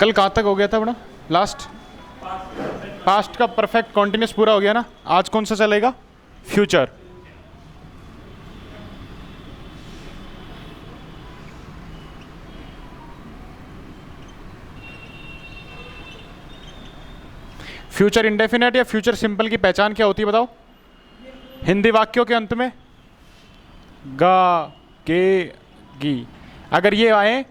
कल कहाँ तक हो गया था अपना लास्ट? पास्ट का परफेक्ट कॉन्टिन्यूस पूरा हो गया ना। आज कौन सा चलेगा? फ्यूचर। फ्यूचर इंडेफिनेट या फ्यूचर सिंपल की पहचान क्या होती है बताओ? हिंदी वाक्यों के अंत में गा, के, गी, अगर ये आए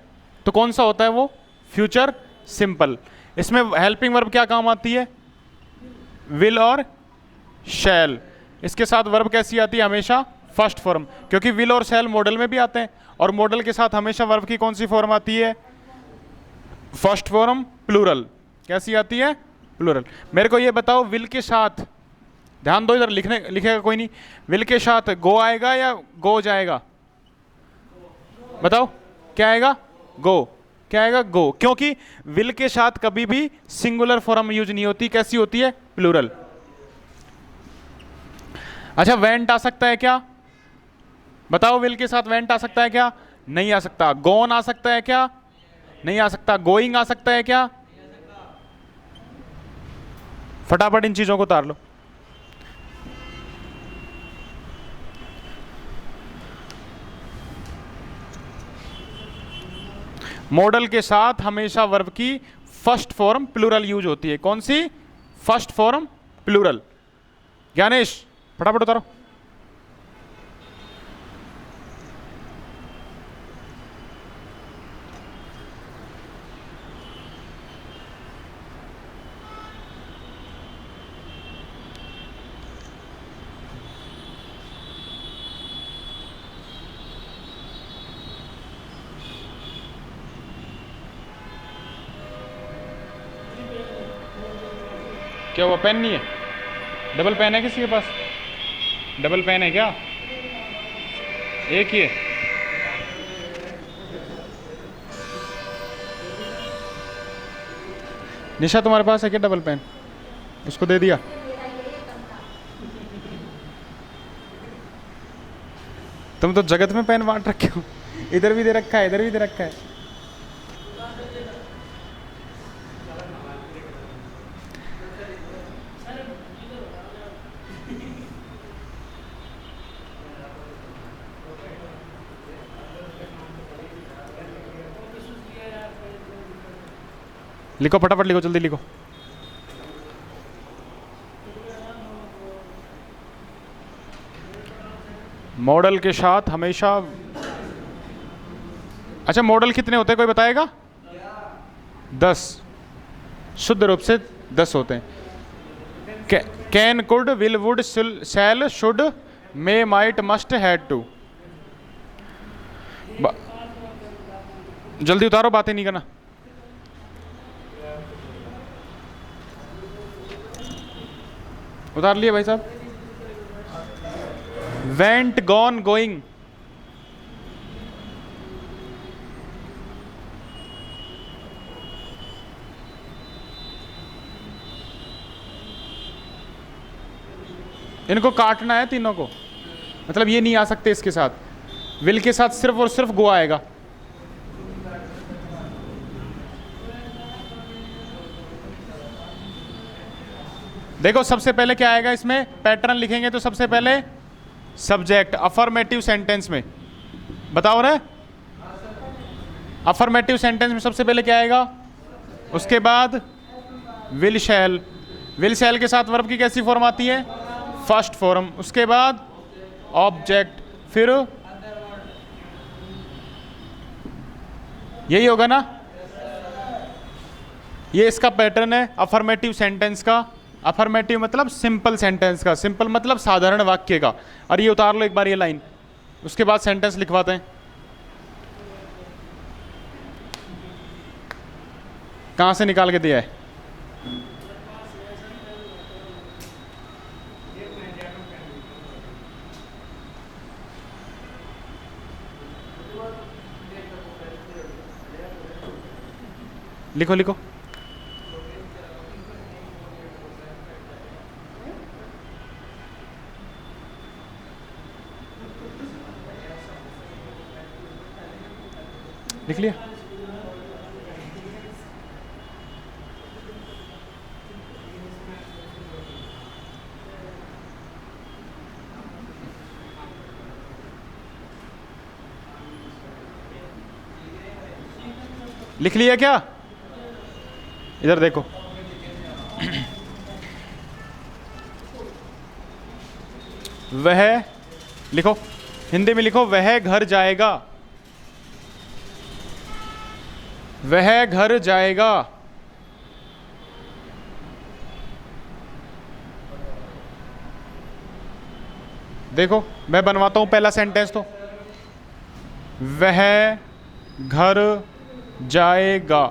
तो कौन सा होता है वो? Future simple. इसमें हेल्पिंग वर्ब क्या काम आती है? विल और शैल। इसके साथ वर्ब कैसी आती है? हमेशा फर्स्ट फॉर्म, क्योंकि विल और शैल मॉडल में भी आते हैं, और मॉडल के साथ हमेशा वर्ब की कौन सी फॉर्म आती है? First form plural. कैसी आती है? प्लूरल। मेरे को ये बताओ, विल के साथ, ध्यान दो इधर, लिखेगा कोई नहीं, विल के साथ गो आएगा या गो जाएगा? बताओ क्या आएगा? गो। क्या आएगा? गो। क्योंकि विल के साथ कभी भी सिंगुलर फॉर्म यूज नहीं होती। कैसी होती है? प्लूरल। अच्छा, वेंट आ सकता है क्या? बताओ, विल के साथ वेंट आ सकता है क्या? नहीं आ सकता। गोन आ सकता है क्या? नहीं आ सकता। गोइंग आ सकता है क्या? फटाफट इन चीजों को उतार लो। मॉडल के साथ हमेशा वर्ब की फर्स्ट फॉर्म प्लूरल यूज होती है। कौन सी? First form plural. ज्ञानेश फटाफट उतारो। क्या हुआ? पेन नहीं है? डबल पेन है किसी के पास? डबल पेन है क्या? एक ही है? निशा तुम्हारे पास है क्या डबल पेन? उसको दे दिया? तुम तो जगत में पेन बांट रखे हो। इधर भी दे रखा है, इधर भी दे रखा है। लिखो फटाफट, लिखो जल्दी लिखो। मॉडल के साथ हमेशा, अच्छा मॉडल कितने होते हैं कोई बताएगा? 10। शुद्ध रूप से 10 होते हैं। Can, could, will, would, shall, should, may, might, must, had to. जल्दी उतारो, बातें नहीं करना। उतार लिए भाई साहब? Went, gone, going. इनको काटना है तीनों को, मतलब ये नहीं आ सकते इसके साथ। विल के साथ सिर्फ और सिर्फ गो आएगा। देखो सबसे पहले क्या आएगा इसमें, पैटर्न लिखेंगे तो सबसे पहले सब्जेक्ट अफर्मेटिव सेंटेंस में। बताओ रे, अफर्मेटिव सेंटेंस में सबसे पहले क्या आएगा? उसके बाद विल शैल। विल शैल के साथ वर्ब की कैसी फॉर्म आती है? First form. उसके बाद ऑब्जेक्ट, फिर यही होगा ना? ये इसका पैटर्न है अफर्मेटिव सेंटेंस का। अफर्मेटिव मतलब सिंपल सेंटेंस का, सिंपल मतलब साधारण वाक्य का। और ये उतार लो एक बार ये लाइन, उसके बाद सेंटेंस लिखवाते हैं। कहां से निकाल के दिया है? लिखो लिखो। लिख लिया? लिख लिया क्या? इधर देखो। वह, लिखो हिंदी में लिखो, वह घर जाएगा, वह घर जाएगा। देखो मैं बनवाता हूं पहला सेंटेंस तो, वह घर जाएगा।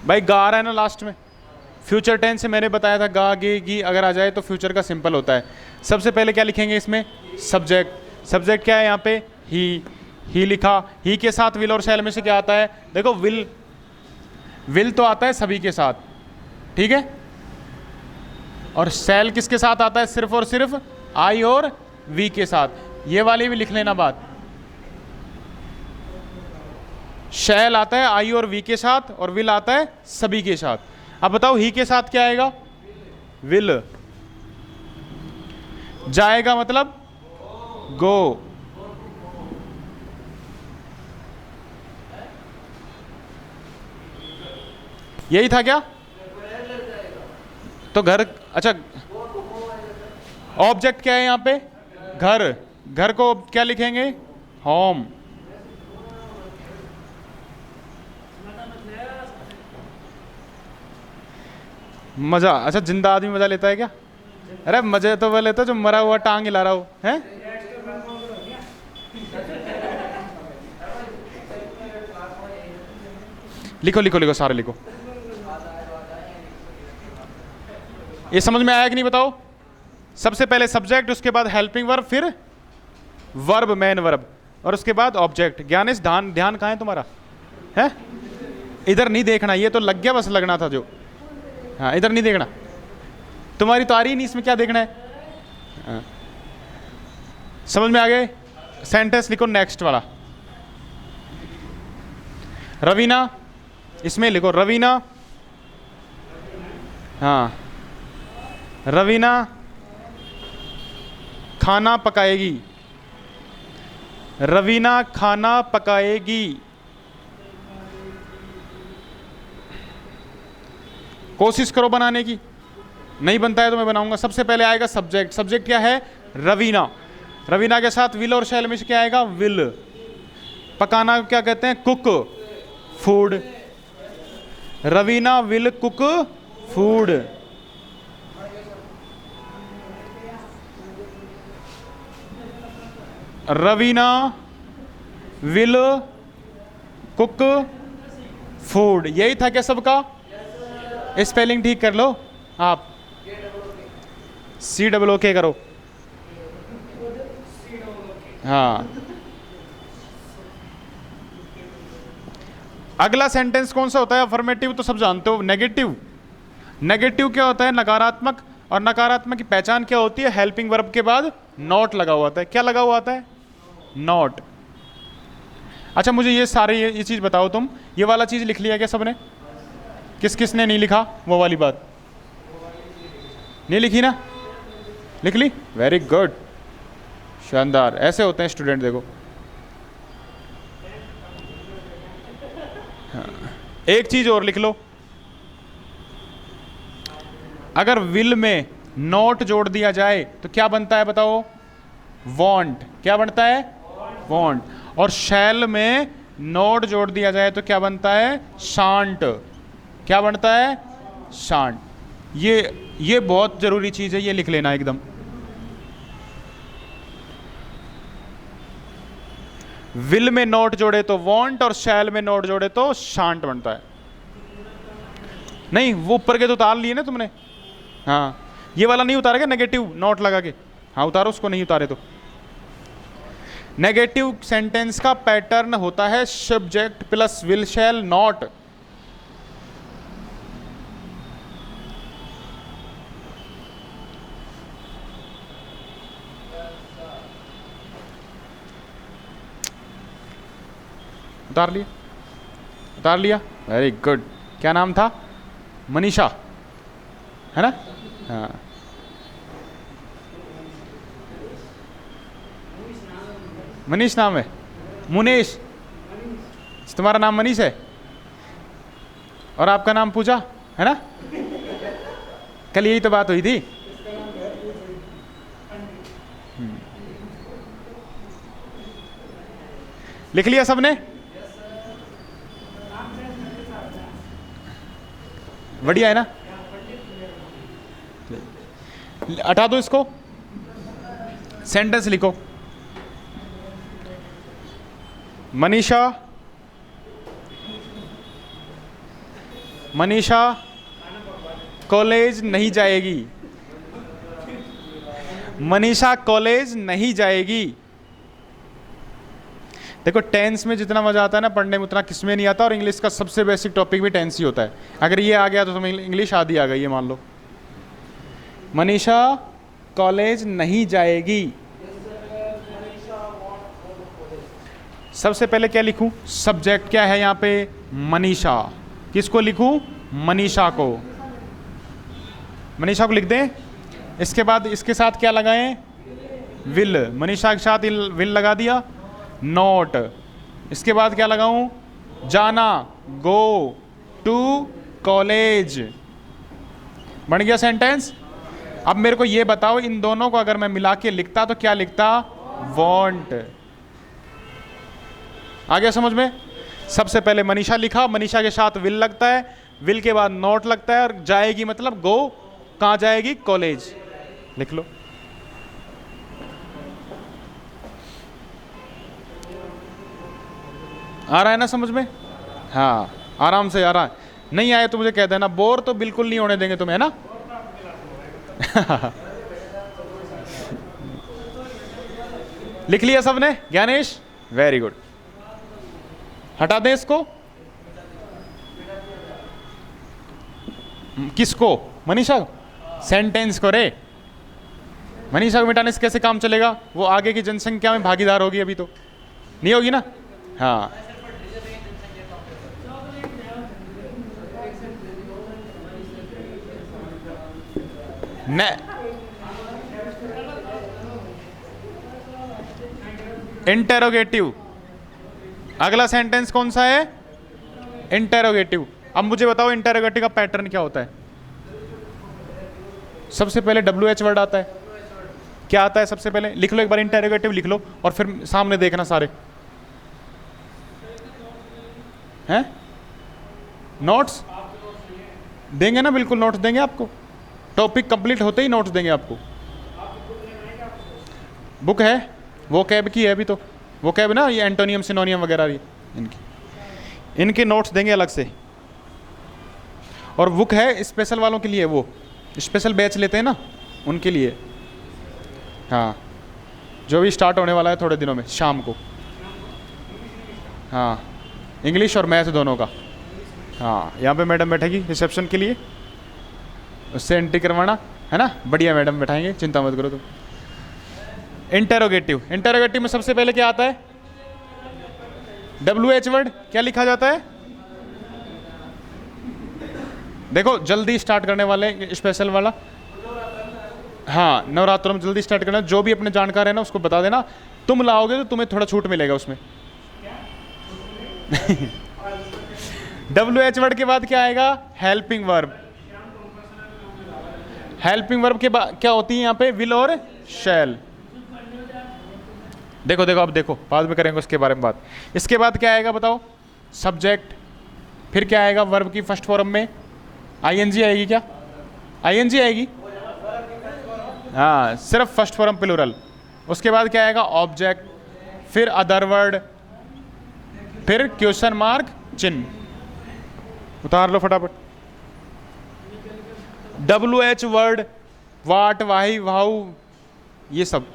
भाई गा आ रहा है ना लास्ट में, फ्यूचर टेंस से मैंने बताया था गा गे गी अगर आ जाए तो फ्यूचर का सिंपल होता है। सबसे पहले क्या लिखेंगे इसमें? सब्जेक्ट। सब्जेक्ट क्या है यहाँ पे? ही लिखा। ही के साथ विल और शैल में से क्या आता है? देखो विल तो आता है सभी के साथ, ठीक है, और शैल किसके साथ आता है? सिर्फ और सिर्फ आई और वी के साथ। ये वाली भी लिख लेना बात, शैल आता है आई और वी के साथ और विल आता है सभी के साथ। अब बताओ ही के साथ क्या आएगा? विल। जाएगा मतलब गो। यही था क्या? तो घर, अच्छा ऑब्जेक्ट क्या है यहाँ पे? घर। घर को क्या लिखेंगे? होम। मजा, अच्छा जिंदा आदमी मजा लेता है क्या? अरे मजे तो वह लेता है जो मरा हुआ टांग हिला रहा हो, है? लिखो लिखो लिखो, सारे लिखो। ये समझ में आया कि नहीं बताओ? सबसे पहले सब्जेक्ट, उसके बाद हेल्पिंग वर्ब, फिर वर्ब, मेन वर्ब, और उसके बाद ऑब्जेक्ट। ज्ञानेश ध्यान ध्यान कहाँ है तुम्हारा? है इधर नहीं देखना, ये तो लग गया बस लगना था जो। हाँ इधर नहीं देखना, तुम्हारी तो आ रही नहीं, इसमें क्या देखना है? हाँ। समझ में आ गए? सेंटेंस लिखो नेक्स्ट वाला। रवीना, इसमें लिखो रवीना, हाँ रवीना खाना पकाएगी, रवीना खाना पकाएगी। कोशिश करो बनाने की, नहीं बनता है तो मैं बनाऊंगा। सबसे पहले आएगा सब्जेक्ट। सब्जेक्ट क्या है? रवीना। रवीना के साथ विल और शैल में से क्या आएगा? विल। पकाना क्या कहते हैं? Cook, food. Raveena will cook food. Raveena will cook food. यही था क्या सबका? स्पेलिंग ठीक कर लो आप, COOK करो। हाँ अगला सेंटेंस कौन सा होता है? अफर्मेटिव तो सब जानते हो। नेगेटिव, नेगेटिव क्या होता है? नकारात्मक। और नकारात्मक की पहचान क्या होती है? हेल्पिंग वर्ब के बाद नॉट लगा हुआ आता है। क्या लगा हुआ आता है? नॉट। अच्छा मुझे ये सारे ये चीज बताओ, तुम ये वाला चीज लिख लिया क्या सबने? किस किसने नहीं लिखा वो वाली बात? नहीं लिखी ना? लिख ली? वेरी गुड, शानदार। ऐसे होते हैं स्टूडेंट, देखो। हाँ। एक चीज और लिख लो, अगर विल में नॉट जोड़ दिया जाए तो क्या बनता है बताओ? वॉन्ट। क्या बनता है? वॉन्ट। और शैल में नॉट जोड़ दिया जाए तो क्या बनता है? शांट। क्या बनता है? शांट। ये बहुत जरूरी चीज है, ये लिख लेना एकदम। विल में नॉट जोड़े तो वॉन्ट और शैल में नॉट जोड़े तो शांट बनता है। नहीं वो ऊपर के तो उतार लिए ना तुमने? हाँ ये वाला नहीं उतारेगा नेगेटिव नॉट लगा के? हाँ उतारो उसको, नहीं उतारे तो। नेगेटिव सेंटेंस का पैटर्न होता है subject plus will shall not. उतार लिया? उतार लिया, वेरी गुड। क्या नाम था? मनीषा, है ना? हाँ मनीष नाम है, मुनेश। तुम्हारा नाम मनीष है और आपका नाम पूजा है ना? कल यही तो बात हुई थी। लिख लिया सबने? बढ़िया है ना? हटा दो इसको, सेंटेंस लिखो। मनीषा कॉलेज नहीं जाएगी। मनीषा कॉलेज नहीं जाएगी। देखो टेंस में जितना मजा आता है ना पढ़ने में, उतना किसमें नहीं आता। और इंग्लिश का सबसे बेसिक टॉपिक भी टेंस ही होता है। अगर ये आ गया तो तुम्हें इंग्लिश आधी आ गई है, मान लो। मनीषा कॉलेज नहीं जाएगी। सबसे पहले क्या लिखूं? सब्जेक्ट क्या है यहाँ पे? मनीषा। किसको लिखूं? मनीषा को। मनीषा को लिख दें। इसके बाद इसके साथ क्या लगाएं? विल। मनीषा के साथ विल लगा दिया। नोट। इसके बाद क्या लगाऊं? जाना, गो टू कॉलेज। बन गया सेंटेंस। अब मेरे को ये बताओ, इन दोनों को अगर मैं मिला के लिखता तो क्या लिखता? वॉन्ट। आ गया समझ में? सबसे पहले मनीषा लिखा, मनीषा के साथ विल लगता है, विल के बाद नोट लगता है, और जाएगी मतलब गो। कहाँ जाएगी? कॉलेज। लिख लो। आ रहा है ना समझ में? हाँ आराम से आ रहा है। नहीं आए तो मुझे कह देना, बोर तो बिल्कुल नहीं होने देंगे तुम्हें, है ना? लिख लिया सबने? Gyanesh very good. हटा दें इसको। किसको? मनीषा। सेंटेंस को रे। मनीषा को मिटाने से कैसे काम चलेगा? वो आगे की जनसंख्या में भागीदार होगी, अभी तो नहीं होगी ना। हाँ इंटेरोगेटिव। अगला सेंटेंस कौन सा है? इंटेरोगेटिव। अब मुझे बताओ इंटेरोगेटिव का पैटर्न क्या होता है? सबसे पहले WH वर्ड आता है। क्या आता है सबसे पहले? लिख लो एक बार, इंटेरोगेटिव लिख लो और फिर सामने देखना सारे हैं। नोट्स देंगे ना? बिल्कुल नोट्स देंगे आपको। टॉपिक कंप्लीट होते ही नोट्स देंगे आपको। बुक है, वो कैब की है अभी तो। वो कैब ना, ये एंटोनियम सिनोनियम वगैरह इनके नोट्स देंगे अलग से। और बुक है स्पेशल वालों के लिए, वो स्पेशल बैच लेते हैं ना उनके लिए। हाँ जो भी स्टार्ट होने वाला है थोड़े दिनों में, शाम को। हाँ इंग्लिश और मैथ दोनों का। हाँ यहाँ पे मैडम बैठेगी रिसेप्शन के लिए, उससे एंट्री करवाना है ना। बढ़िया मैडम बैठाएंगे, चिंता मत करो तुम। इंटेरोगेटिव। इंटेरोगेटिव में सबसे पहले क्या आता है? WH word. क्या लिखा जाता है? देखो जल्दी स्टार्ट करने वाले स्पेशल वाला। हाँ नवरात्रों में जल्दी स्टार्ट करना। जो भी अपने जानकार है ना उसको बता देना, तुम लाओगे तो तुम्हें थोड़ा छूट मिलेगा उसमें। WH वर्ड के बाद क्या आएगा? Helping verb. हेल्पिंग वर्ब के बाद क्या होती है यहाँ पे? विल और शैल। देखो देखो अब देखो, बाद में करेंगे उसके बारे में बात। इसके बाद क्या आएगा बताओ? सब्जेक्ट। फिर क्या आएगा? वर्ब की फर्स्ट फॉर्म में ING आएगी। क्या ING आएगी? हाँ सिर्फ फर्स्ट फॉर्म प्लूरल। उसके बाद क्या आएगा? ऑब्जेक्ट। फिर अदर वर्ड, फिर क्वेश्चन मार्क चिन्ह। उतार लो फटाफट। WH वर्ड, वाट, वाही, वाहु, ये सब।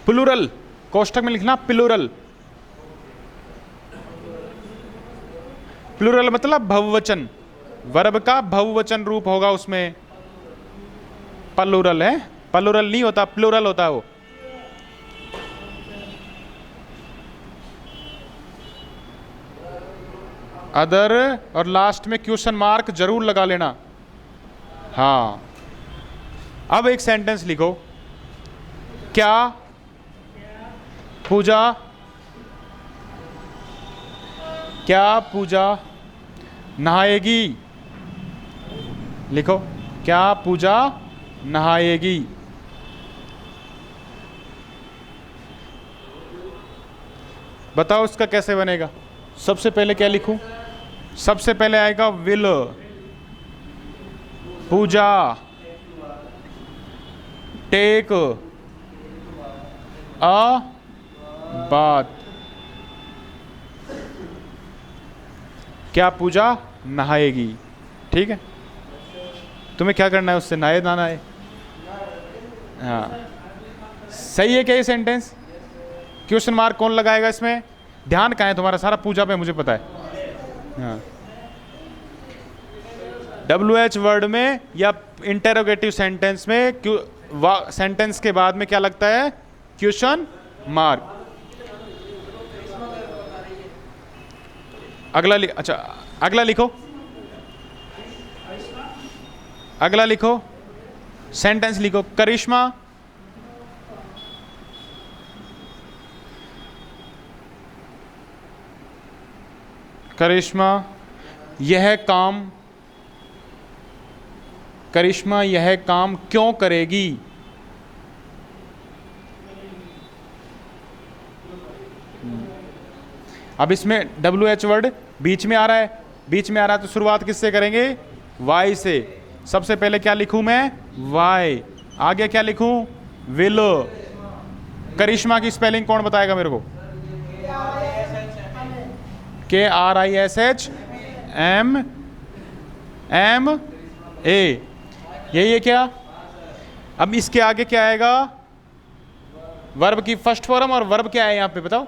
प्लूरल कोष्ठक में लिखना प्लूरल। प्लूरल मतलब बहुवचन। वर्ब का बहुवचन रूप होगा उसमें। प्लूरल है, प्लूरल नहीं होता, प्लूरल होता है वो। अदर और लास्ट में क्वेश्चन मार्क जरूर लगा लेना। हाँ, अब एक सेंटेंस लिखो, क्या पूजा, क्या पूजा नहाएगी? लिखो, क्या पूजा नहाएगी? बताओ इसका कैसे बनेगा। सबसे पहले क्या लिखूं? सबसे पहले आएगा विल, पूजा टेक अ बात। क्या पूजा नहाएगी? ठीक है, तुम्हें क्या करना है उससे, नहाए ना नहाए? हाँ, सही है क्या ये सेंटेंस? क्वेश्चन मार्क कौन लगाएगा इसमें? ध्यान कहाँ है तुम्हारा सारा? पूजा पे मुझे पता है। हाँ, WH वर्ड में या इंटेरोगेटिव सेंटेंस में सेंटेंस के बाद में क्या लगता है? Question mark. अगला अच्छा, अगला लिखो, अगला लिखो, सेंटेंस लिखो, करिश्मा करिश्मा यह काम, करिश्मा यह काम क्यों करेगी? अब इसमें WH वर्ड बीच में आ रहा है, बीच में आ रहा है तो शुरुआत किससे करेंगे? वाई से। सबसे पहले क्या लिखूं मैं? वाई। आगे क्या लिखूं? विल। करिश्मा की स्पेलिंग कौन बताएगा मेरे को? KRISHMA। यही है क्या? अब इसके आगे क्या आएगा? वर्ब की फर्स्ट फॉर्म, और वर्ब क्या है यहां पे बताओ?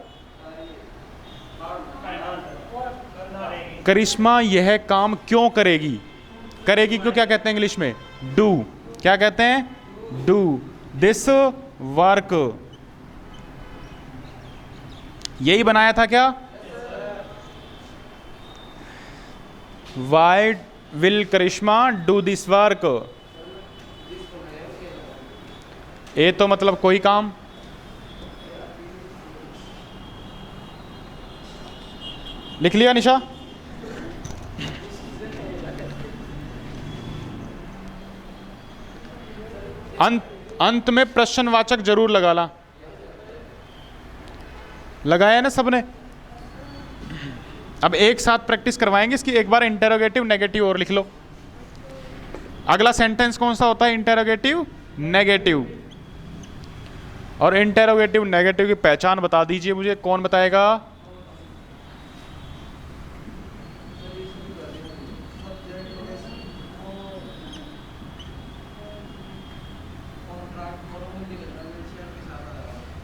करिश्मा यह काम क्यों करेगी? करेगी क्यों क्या कहते हैं इंग्लिश में? डू। क्या कहते हैं? Do this work. यही बनाया था क्या? Why will Karishma do this work? ए तो मतलब कोई काम, लिख लिया निशा? अंत में प्रश्नवाचक जरूर लगाना। लगाया ना सबने? अब एक साथ प्रैक्टिस करवाएंगे इसकी। एक बार इंटेरोगेटिव नेगेटिव और लिख लो। अगला सेंटेंस कौन सा होता है? Interrogative negative. और इंटेरोगेटिव नेगेटिव की पहचान बता दीजिए मुझे, कौन बताएगा?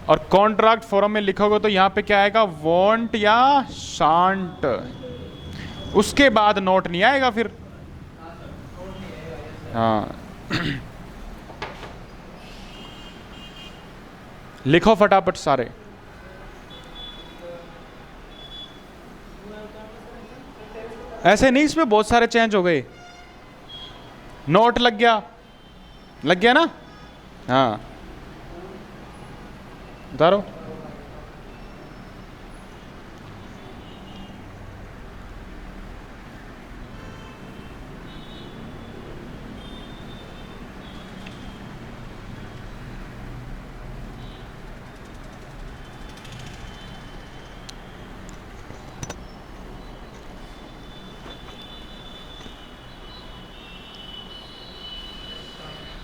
और कॉन्ट्रैक्ट फॉर्म में लिखोगे तो यहां पे क्या आएगा? वॉन्ट या शांट। उसके बाद नोट नहीं आएगा फिर। हाँ लिखो फटाफट सारे। ऐसे नहीं, इसमें बहुत सारे चेंज हो गए। नोट लग गया, लग गया ना? हाँ उतारो।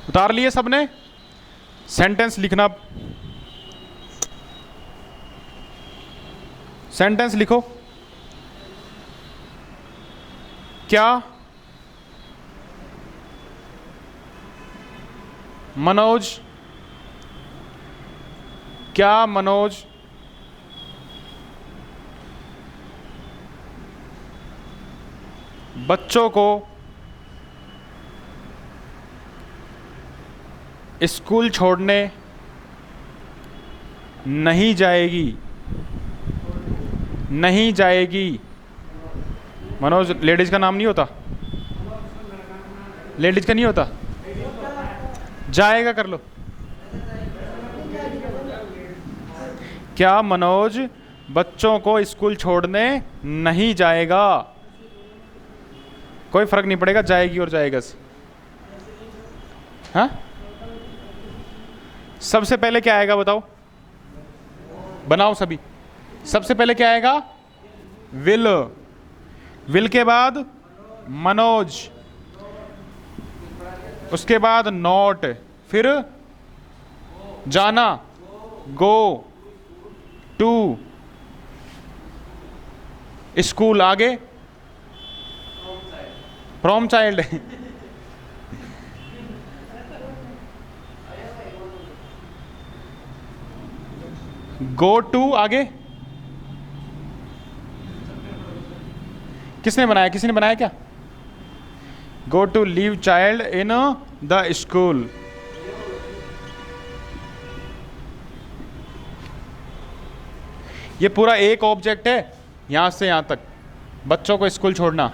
उतार लिए सबने? सेंटेंस लिखना, सेंटेंस लिखो। क्या मनोज, क्या मनोज बच्चों को स्कूल छोड़ने नहीं जाएगी? नहीं जाएगी। मनोज लेडीज का नाम नहीं होता? लेडीज का नहीं होता? जाएगा कर लो। क्या मनोज बच्चों को स्कूल छोड़ने नहीं जाएगा? कोई फर्क नहीं पड़ेगा, जाएगी और जाएगा से। हाँ, सबसे पहले क्या आएगा बताओ, बनाओ सभी। सबसे पहले क्या आएगा? विल। विल के बाद मनोज, उसके बाद नॉट, फिर जाना, गो, टू, स्कूल, आगे फ्रॉम चाइल्ड, गो टू, आगे किसने बनाया? किसी ने बनाया क्या? Go to leave child in the school. ये पूरा एक ऑब्जेक्ट है, यहां से यहां तक, बच्चों को स्कूल छोड़ना।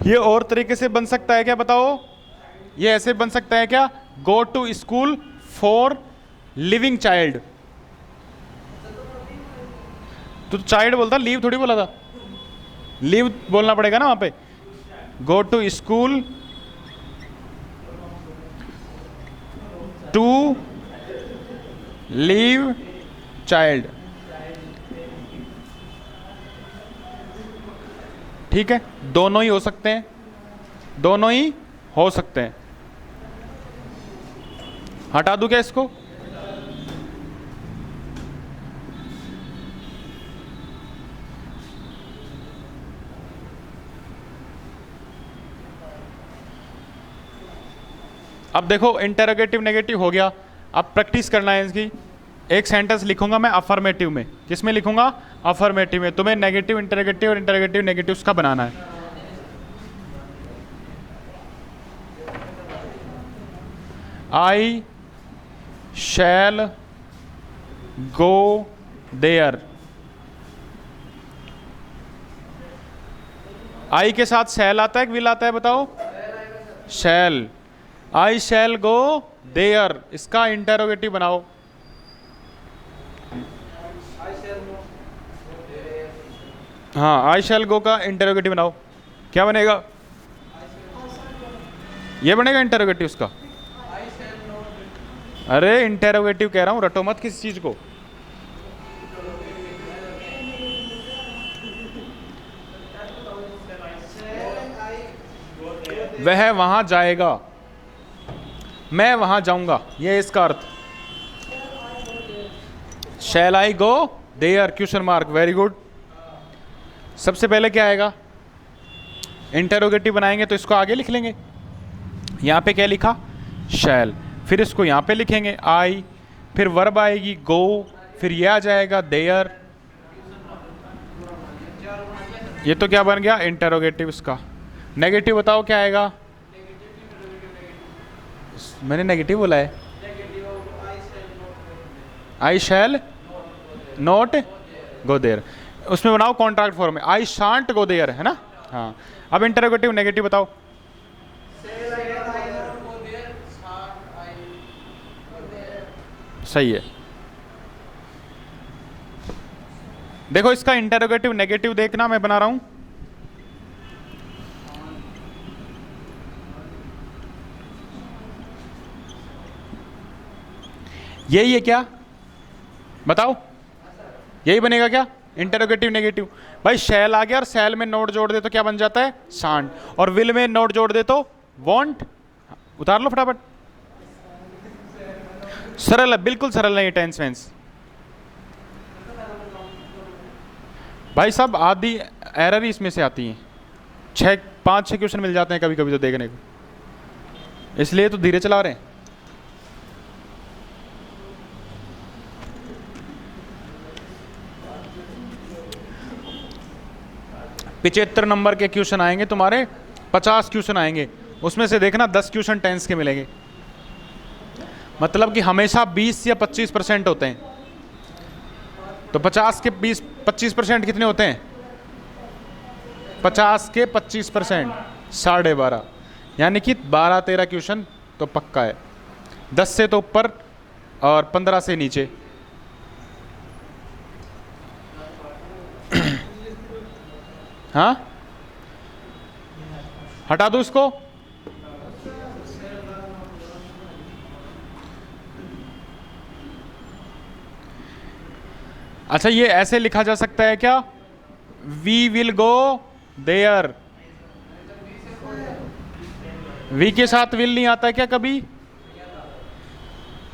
ये और तरीके से बन सकता है क्या बताओ? ये ऐसे बन सकता है क्या? Go to school for living child. तो चाइल्ड बोलता, लीव थोड़ी बोला था। लीव बोलना पड़ेगा ना वहां पे। Go to school to leave child. ठीक है, दोनों ही हो सकते हैं, दोनों ही हो सकते हैं। हटा दूं क्या इसको? अब देखो इंटेरोगेटिव नेगेटिव हो गया। अब प्रैक्टिस करना है इसकी। एक सेंटेंस लिखूंगा मैं अफर्मेटिव में। किस में लिखूंगा? अफर्मेटिव में। तुम्हें नेगेटिव इंटेरोगेटिव और इंटेरोगेटिव नेगेटिव का बनाना है। आई शैल गो देयर। आई के साथ शैल आता है कि विल आता है बताओ? शैल। आई शैल गो देयर, इसका इंटेरोगेटिव बनाओ। हाँ, आई शैल गो का इंटेरोगेटिव बनाओ। क्या बनेगा? ये बनेगा इंटेरोगेटिव उसका। अरे इंटेरोगेटिव कह रहा हूं, रटो मत किसी चीज को। वह वहां जाएगा, मैं वहां जाऊंगा, ये इसका अर्थ। Shall I go there, question mark, very good. सबसे पहले क्या आएगा? इंटेरोगेटिव बनाएंगे तो इसको आगे लिख लेंगे। यहां पे क्या लिखा? शैल। फिर इसको यहां पे लिखेंगे आई, फिर वर्ब आएगी गो, फिर ये आ जाएगा देयर। ये तो क्या बन गया? इंटेरोगेटिव। इसका नेगेटिव बताओ क्या आएगा? मैंने नेगेटिव बोला है। आई शैल नॉट गो देयर। उसमें बनाओ कॉन्ट्रैक्ट फॉर्म में, आई शांट गो देयर, है ना? हाँ। अब इंटेरोगेटिव नेगेटिव बताओ। सही है। देखो इसका इंटेरोगेटिव नेगेटिव देखना, मैं बना रहा हूं। यही है क्या बताओ? यही बनेगा क्या इंटेरोगेटिव नेगेटिव? भाई शैल आ गया और शैल में नोट जोड़ दे तो क्या बन जाता है? शांट। और विल में नोट जोड़ दे तो वॉन्ट। उतार लो फटाफट। सरल है, बिल्कुल सरल है ये टेंस वेंस। भाई सब आधी एरर ही इसमें से आती हैं। 5-6 क्वेश्चन मिल जाते हैं कभी कभी तो देखने को, इसलिए तो धीरे चला रहे हैं। 75 नंबर के क्वेश्चन आएंगे तुम्हारे, 50 क्वेश्चन आएंगे, उसमें से देखना 10 क्वेश्चन टेंस के मिलेंगे। मतलब कि हमेशा 20 या 25% होते हैं। तो 50 के 25% कितने होते हैं? 50 के 25% 12.5, यानी कि 12-13 क्वेश्चन तो पक्का है। 10 से तो ऊपर और 15 से नीचे। हाँ, हटा दो इसको। अच्छा, ये ऐसे लिखा जा सकता है क्या? We will go there. We के साथ विल नहीं आता है क्या कभी?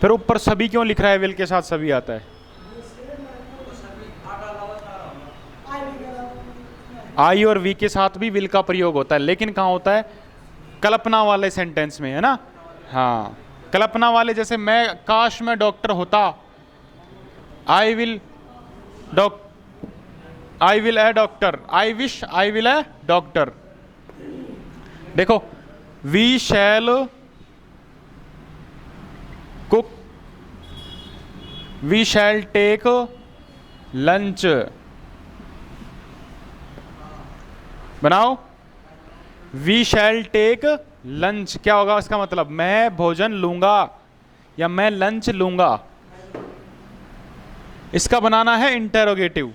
फिर ऊपर सभी क्यों लिख रहा है? विल के साथ सभी आता है। आई और वी के साथ भी विल का प्रयोग होता है, लेकिन कहाँ होता है? कल्पना वाले सेंटेंस में, है ना। हाँ, कल्पना वाले, जैसे मैं काश मैं डॉक्टर होता, I will a doctor, I wish I will a doctor. देखो, we shall cook, we shall take lunch. बनाओ, वी शैल टेक लंच। क्या होगा इसका मतलब? मैं भोजन लूंगा या मैं लंच लूंगा। इसका बनाना है इंटेरोगेटिव।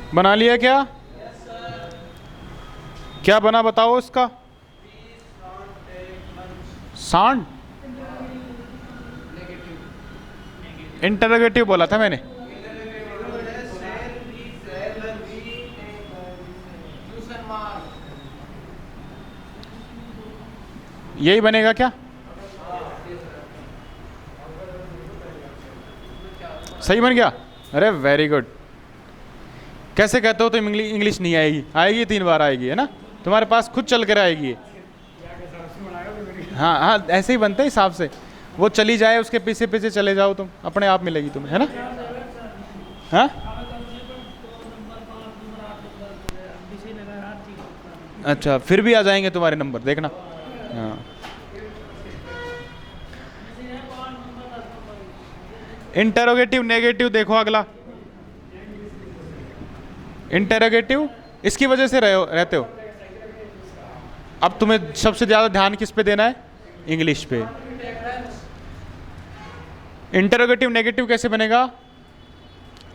बना लिया क्या? क्या बना बताओ इसका? सांड। इंटरोगेटिव बोला था मैंने। यही बनेगा क्या? सही बन गया। अरे वेरी गुड। कैसे कहते हो? तो इंग्लिश नहीं आएगी? आएगी, 3 बार आएगी, है ना। तुम्हारे पास खुद चल कर आएगी। हाँ हाँ, ऐसे ही बनते हिसाब से। वो चली जाए, उसके पीछे पीछे चले जाओ, तुम अपने आप मिलेगी तुम्हें, है ना। हाँ, अच्छा, फिर भी आ जाएंगे तुम्हारे नंबर, देखना। हाँ, इंटरोगेटिव नेगेटिव देखो अगला। इंटरोगेटिव इसकी वजह से रहते हो। अब तुम्हें सबसे ज्यादा ध्यान किस पे देना है? इंग्लिश पे। इंटरोगेटिव नेगेटिव कैसे बनेगा?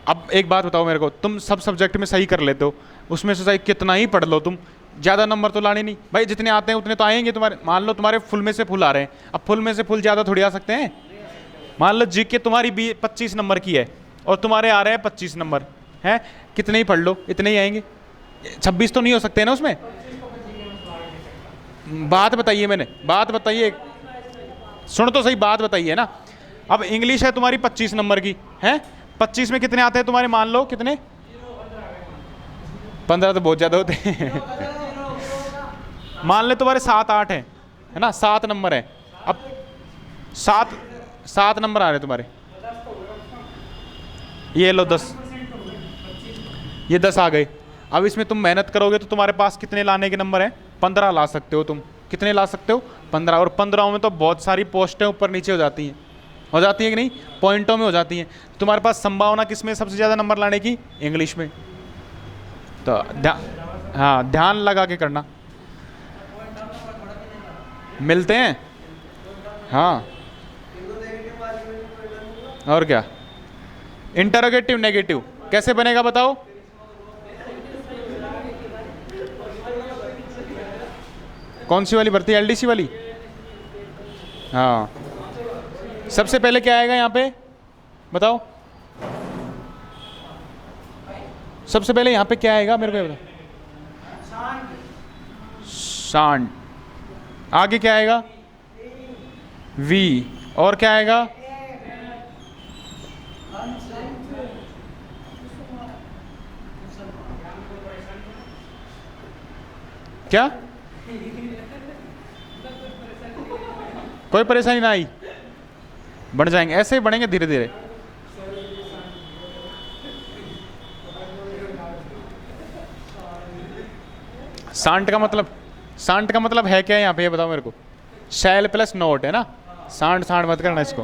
अब एक बात बताओ मेरे को, तुम सब सब्जेक्ट में सही कर लेते हो, उसमें से सही कितना ही पढ़ लो तुम, ज्यादा नंबर तो लाने नहीं भाई। जितने आते हैं उतने तो आएंगे तुम्हारे। मान लो तुम्हारे फुल में से फुल आ रहे हैं, अब फुल में से फुल ज्यादा थोड़ी आ सकते हैं। मान लो जीके तुम्हारी 25 नंबर की है और तुम्हारे आ रहे हैं 25 नंबर हैं, कितने ही पढ़ लो इतने ही आएंगे। 26 तो नहीं हो सकते ना उसमें। बात बताइए, मैंने बात बताइए, सुन तो सही, बात बताइए ना। अब इंग्लिश है तुम्हारी 25 नंबर की है, 25 में कितने आते हैं तुम्हारे? मान लो कितने? 15 तो बहुत ज्यादा होते हैं। मान ले तुम्हारे 7-8 है ना, 7 नंबर है। अब 7 नंबर आ रहे तुम्हारे, ये लो 10, ये 10 आ गए। अब इसमें तुम मेहनत करोगे तो तुम्हारे पास कितने लाने के नंबर हैं? 15 ला सकते हो तुम। कितने ला सकते हो? 15। और 15 में तो बहुत सारी पोस्टें ऊपर नीचे हो जाती हैं, कि नहीं? पॉइंटों में हो जाती हैं। तुम्हारे पास संभावना किस में सबसे ज़्यादा नंबर लाने की? इंग्लिश में। तो हाँ, ध्यान लगा के करना। मिलते हैं। हाँ, और क्या? इंटरोगेटिव नेगेटिव कैसे बनेगा बताओ? कौन सी वाली भर्ती? एलडीसी वाली। हाँ, सबसे पहले क्या आएगा यहाँ पे बताओ? सबसे पहले यहाँ पे क्या आएगा मेरे को ये बताओ। सांड। आगे क्या आएगा? वी। और क्या आएगा? क्या? कोई परेशानी ना आई, बढ़ जाएंगे, ऐसे ही बढ़ेंगे धीरे धीरे। सांड का मतलब, सांड का मतलब है क्या यहाँ पे, ये बताओ मेरे को। शैल प्लस नोट है ना, सांड सांड मत करना इसको।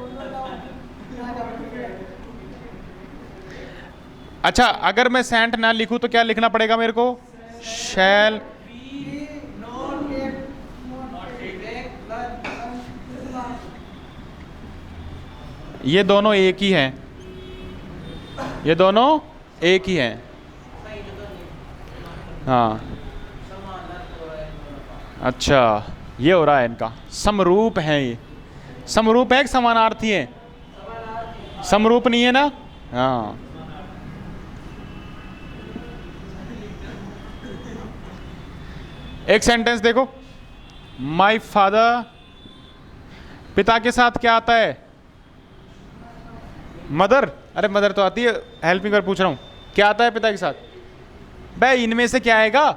अच्छा, अगर मैं सैंट ना लिखूं तो क्या लिखना पड़ेगा मेरे को? शैल। ये दोनों एक ही हैं, ये दोनों एक ही हैं। हाँ, अच्छा, ये हो रहा है इनका, समरूप है ये। समरूप है कि समानार्थी है? समरूप नहीं है ना। हाँ, एक सेंटेंस देखो, माई फादर, पिता के साथ क्या आता है? मदर। अरे मदर तो आती है, हेल्पिंग वर्ब पूछ रहा हूं, क्या आता है पिता के साथ? भाई इनमें से क्या आएगा?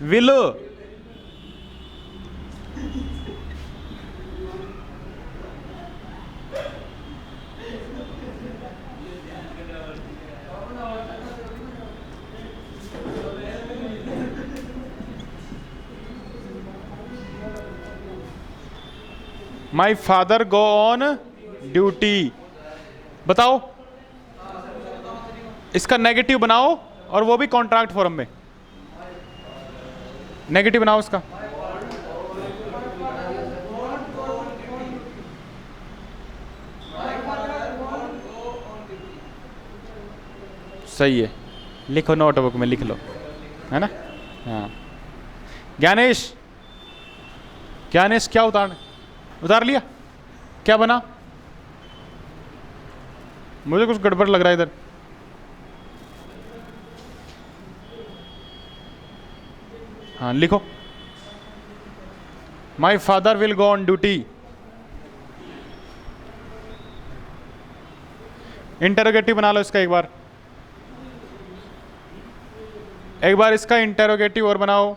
Will. My father go on duty. बताओ, इसका नेगेटिव बनाओ, और वो भी कॉन्ट्रैक्ट फॉर्म में। नेगेटिव बनाओ इसका। सही है, लिखो नोटबुक में, लिख लो, है ना। हाँ, ज्ञानेश, ज्ञानेश क्या उतार लिया? क्या बना? मुझे कुछ गड़बड़ लग रहा है इधर। हाँ लिखो, my father will go on duty. Interrogative बना लो इसका एक बार इसका इंटरोगेटिव और बनाओ।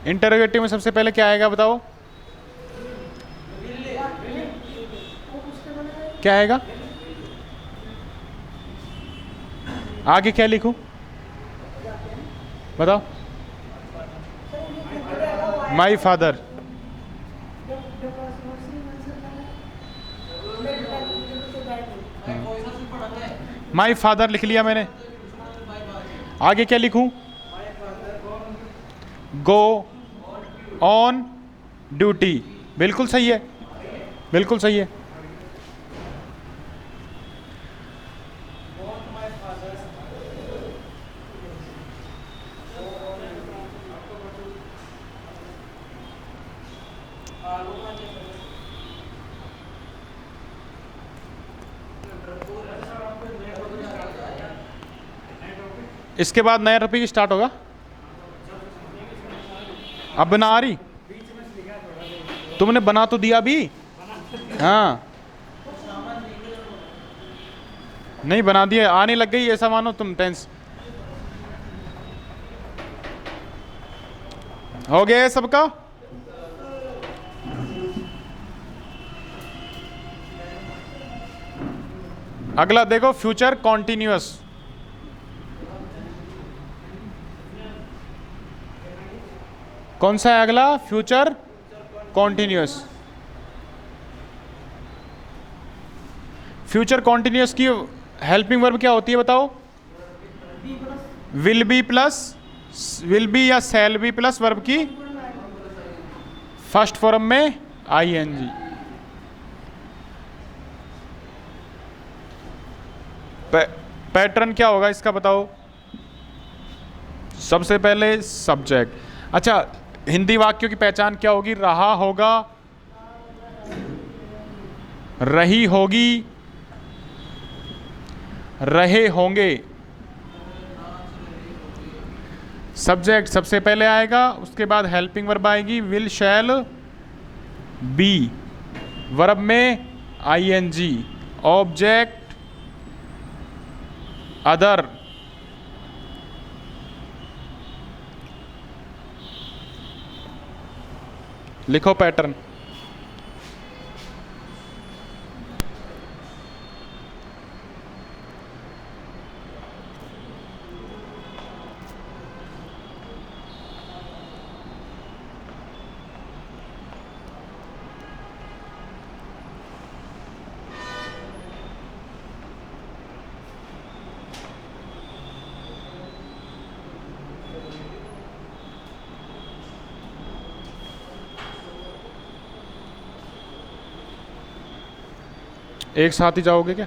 इंटरोगेटिव में सबसे पहले क्या आएगा बताओ? क्या आएगा? आगे क्या लिखूं बताओ? My father. माई फादर लिख लिया मैंने, आगे क्या लिखूं? Go on duty. बिल्कुल सही है, बिल्कुल सही है। इसके बाद नया टॉपिक स्टार्ट होगा। अब बना आ रही, तुमने बना तो दिया अभी। हाँ नहीं बना दिया, आने लग गई, ऐसा मानो तुम। टेंस हो गया है सबका? अगला देखो, फ्यूचर कॉन्टिन्यूअस। कौन सा है अगला? Future continuous. फ्यूचर कॉन्टिन्यूअस की हेल्पिंग वर्ब क्या होती है बताओ? Will be plus, will be या शैल बी प्लस वर्ब की फर्स्ट फॉर्म में आईएनजी। पैटर्न क्या होगा इसका बताओ? सबसे पहले सब्जेक्ट। अच्छा, हिंदी वाक्यों की पहचान क्या होगी? रहा होगा, रही होगी, रहे होंगे। सब्जेक्ट सबसे पहले आएगा, उसके बाद हेल्पिंग वर्ब आएगी, विल शैल बी, वर्ब में आईएनजी, ऑब्जेक्ट अदर, लिखो पैटर्न। एक साथ ही जाओगे क्या?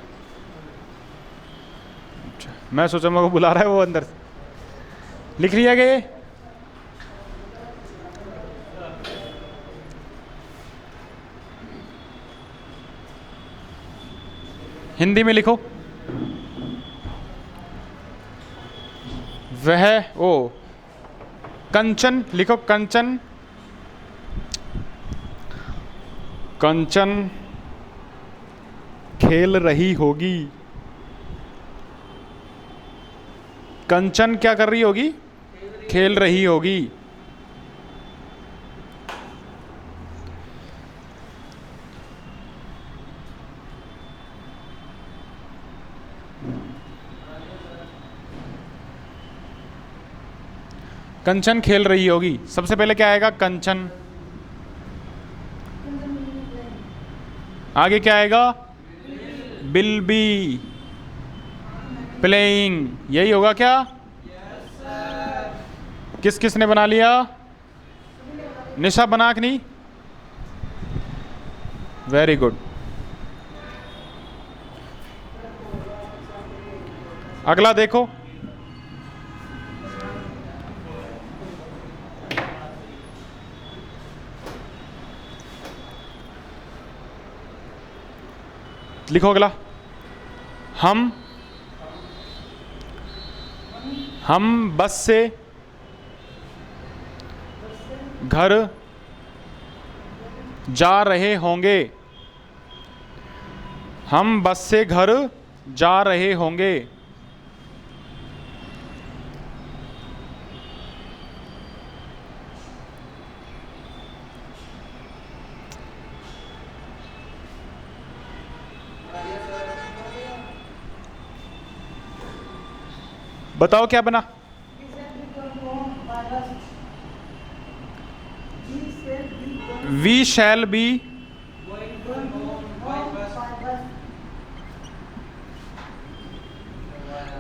अच्छा, मैं सोचा मेरे को बुला रहा है वो अंदर से। लिख लिया गया ये? हिंदी में लिखो। वह ओ कंचन लिखो, कंचन, कंचन खेल रही होगी। कंचन क्या कर रही होगी? खेल रही होगी। कंचन खेल रही होगी, सबसे पहले क्या आएगा? कंचन। आगे क्या आएगा? Will be playing. यही होगा क्या? किस किस ने बना लिया? निशा बना कि नहीं? Very good. अगला देखो, लिखो अगला। हम बस से घर जा रहे होंगे। हम बस से घर जा रहे होंगे। बताओ क्या बना? We shall be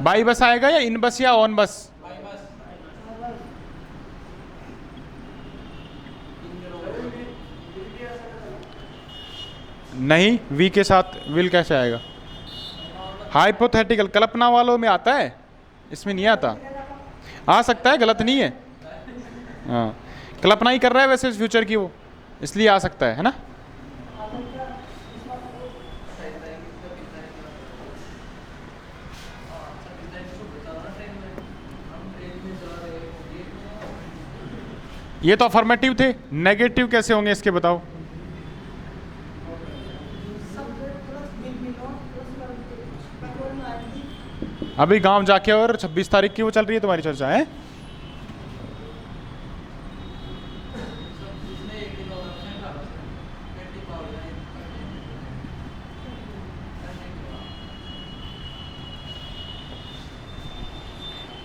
by bus आएगा या इन बस या ऑन बस? नहीं, वी के साथ विल कैसे आएगा? हाइपोथेटिकल कल्पना वालों में आता है, इसमें नहीं आता। आ सकता है, गलत नहीं है। हाँ, कल्पना ही कर रहा है वैसे इस फ्यूचर की वो, इसलिए आ सकता है ना? ये तो अफर्मेटिव थे, नेगेटिव कैसे होंगे इसके बताओ? अभी गांव जाके और 26 तारीख की वो चल रही है तुम्हारी चर्चा है?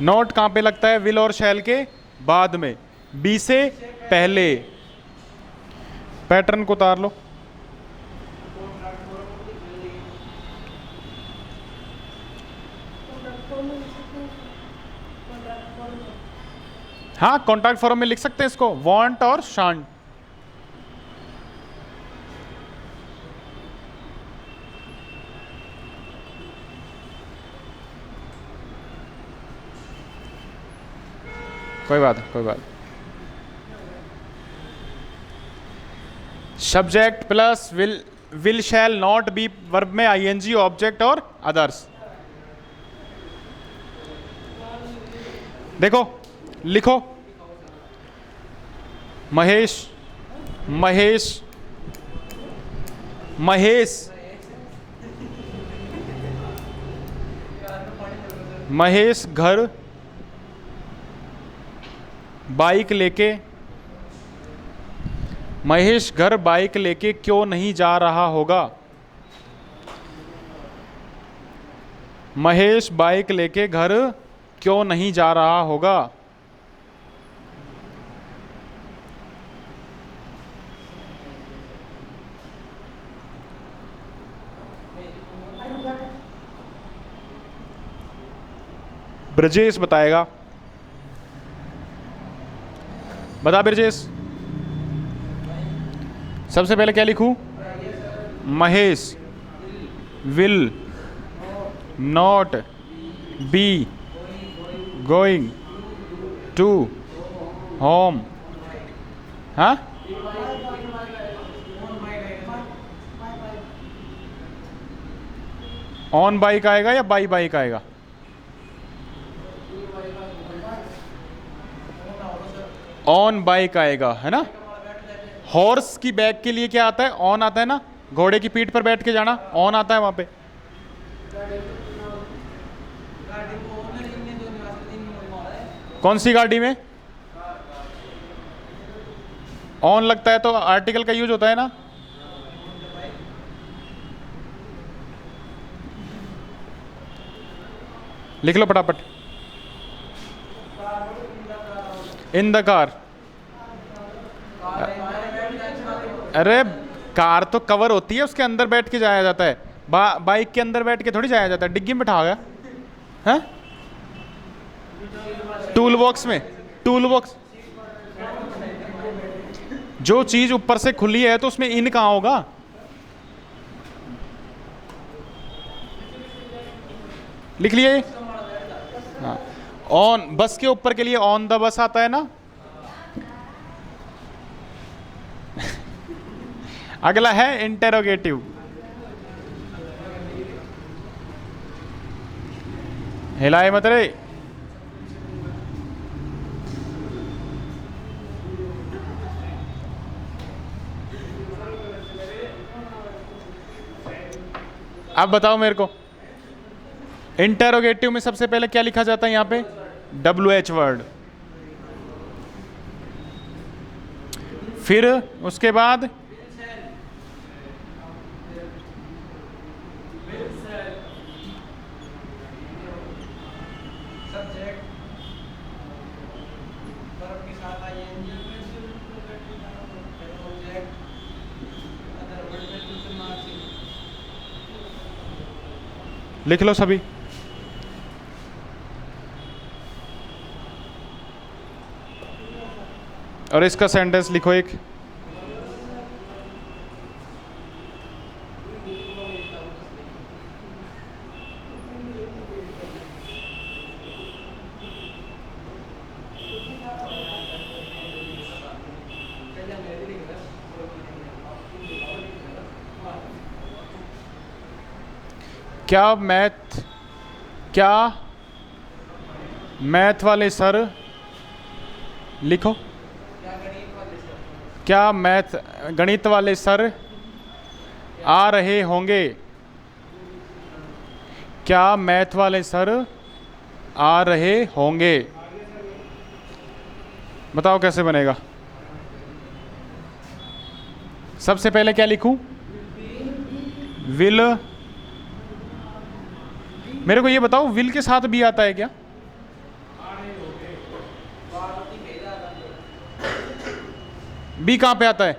नोट कहां पे लगता है? विल और शैल के बाद में, बी से पहले। पैटर्न को उतार लो। हाँ, कॉन्ट्रैक्ट फॉर्म में लिख सकते हैं इसको, वांट और शांट। कोई बात कोई बात। Subject plus will shall not be, verb में आईएनजी, ऑब्जेक्ट और अदर्स। देखो लिखो, महेश, महेश, महेश, महेश घर बाइक लेके, महेश घर बाइक लेके क्यों नहीं जा रहा होगा? महेश बाइक लेके घर क्यों नहीं जा रहा होगा? ब्रजेश बताएगा। बता ब्रजेश, सबसे पहले क्या लिखूं? Mahesh will not be going to home. हाँ, ऑन बाइक आएगा या बाई बाइक आएगा? ऑन बाइक आएगा, है ना। हॉर्स की बैक के लिए क्या आता है? ऑन आता है ना, घोड़े की पीठ पर बैठ के जाना, ऑन आता है वहां पे। कौन सी गाड़ी में ऑन लगता है? तो आर्टिकल का यूज होता है ना। लिख लो फटाफट, इन द कार। अरे कार तो कवर होती है, उसके अंदर बैठ के जाया जाता है। बाइक के अंदर बैठ के थोड़ी जाया जाता है, डिग्गी में बैठा गया है। टूल बॉक्स में, टूल बॉक्स, जो चीज ऊपर से खुली है तो उसमें इन कहां होगा? लिख लिए। हाँ, ऑन बस के ऊपर के लिए ऑन द बस आता है ना। अगला है इंटेरोगेटिव। हिलाए मत रे। अब बताओ मेरे को, इंटेरोगेटिव में सबसे पहले क्या लिखा जाता है? यहां पे WH वर्ड, फिर उसके बाद लिख लो सभी। और इसका सेंटेंस लिखो एक। क्या मैथ वाले सर, लिखो, क्या गणित वाले सर आ रहे होंगे? क्या मैथ वाले सर आ रहे होंगे? बताओ कैसे बनेगा? सबसे पहले क्या लिखूं? विल। मेरे को ये बताओ, विल के साथ भी आता है क्या? बी कहां पे आता है?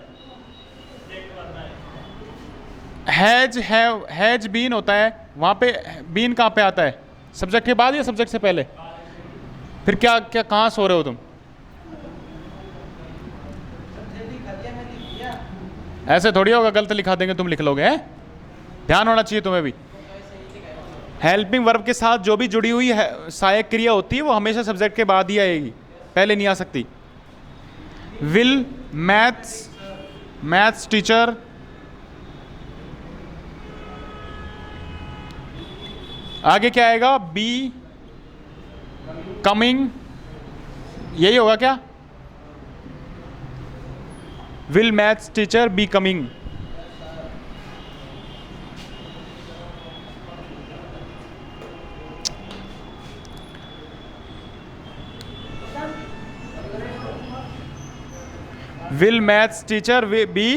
हैज बीन होता है, वहां पे बीन कहां पे आता है? सब्जेक्ट के बाद या सब्जेक्ट से पहले? फिर क्या क्या कहां सो रहे हो तुम? ऐसे थोड़ी होगा, गलत लिखा देंगे तुम लिख लोगे, हैं? ध्यान होना चाहिए तुम्हें भी। हेल्पिंग वर्ब के साथ जो भी जुड़ी हुई है सहायक क्रिया होती है वो हमेशा सब्जेक्ट के बाद ही आएगी, पहले नहीं आ सकती। विल मैथ्स टीचर, आगे क्या आएगा? बी कमिंग यही होगा क्या? Will maths teacher be coming? Will maths teacher B